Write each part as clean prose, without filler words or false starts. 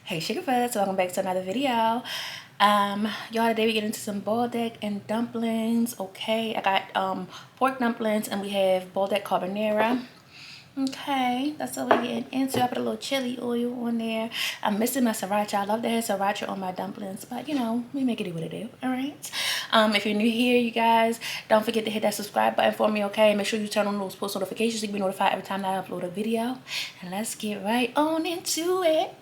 Hey Sugar Fuzz, welcome back to another video. Y'all, today we get into some Buldak and dumplings. Okay, I got pork dumplings and we have Buldak Carbonara. Okay, that's what we're getting into. I put a little chili oil on there. I'm missing my sriracha. I love to have sriracha on my dumplings, but you know, we make it do what it do. All right. If you're new here, you guys, don't forget to hit that subscribe button for me. Okay, make sure you turn on those post notifications so you can be notified every time that I upload a video. And let's get right on into it.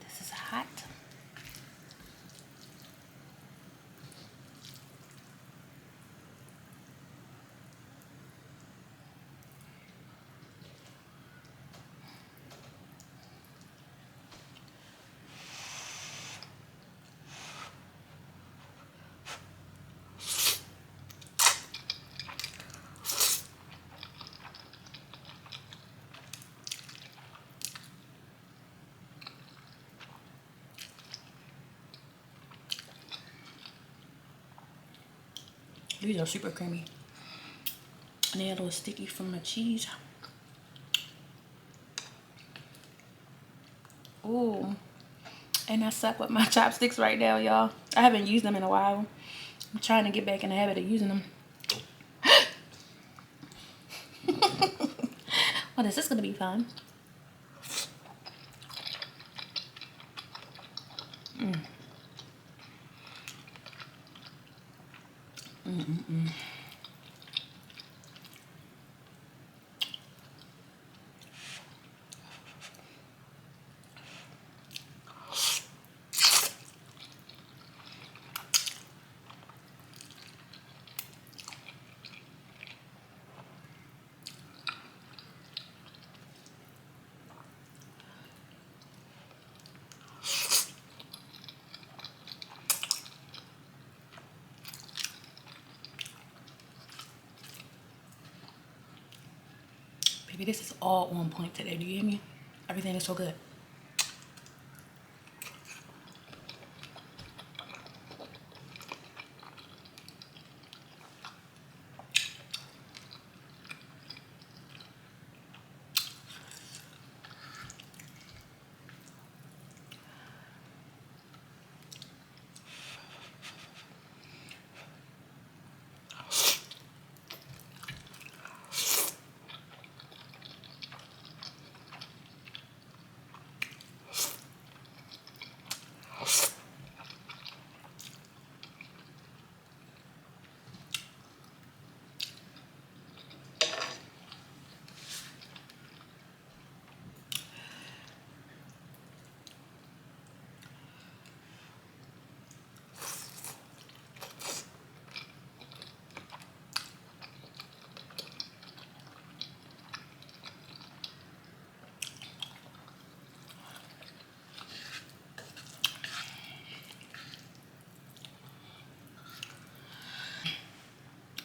This is hot. These are super creamy. And they're a little sticky from the cheese. Ooh. And I suck with my chopsticks right now, y'all. I haven't used them in a while. I'm trying to get back in the habit of using them. Well, this is gonna be fun. Baby, this is all on point today. Do you hear me? Everything is so good.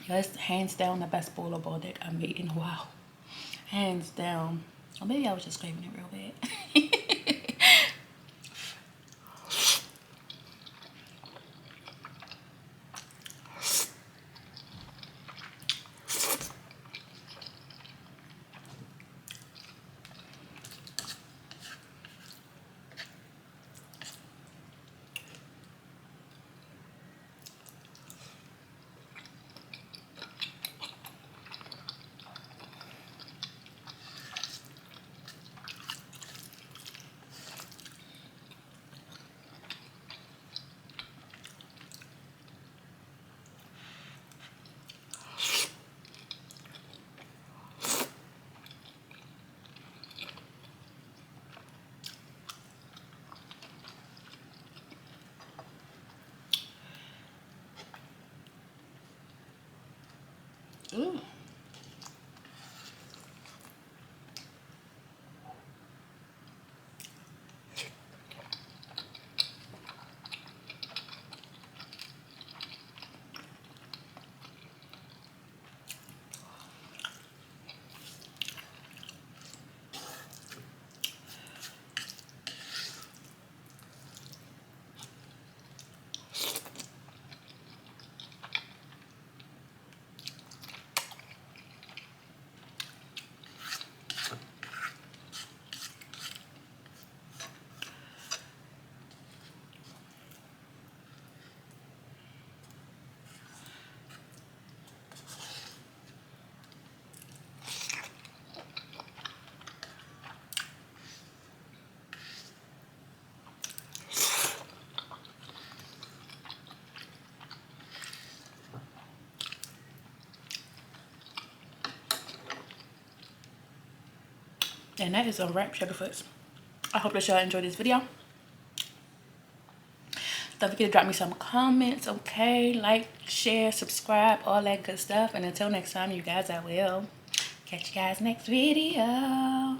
Yeah, it's hands down the best bowl of Buldak I made in a while. Hands down. Or maybe I was just craving it real bad. Ooh. And that is a wrap, Sugarfoots. I hope that y'all enjoyed this video. Don't forget to drop me some comments, okay? Like, share, subscribe, all that good stuff. And until next time, you guys, I will catch you guys next video.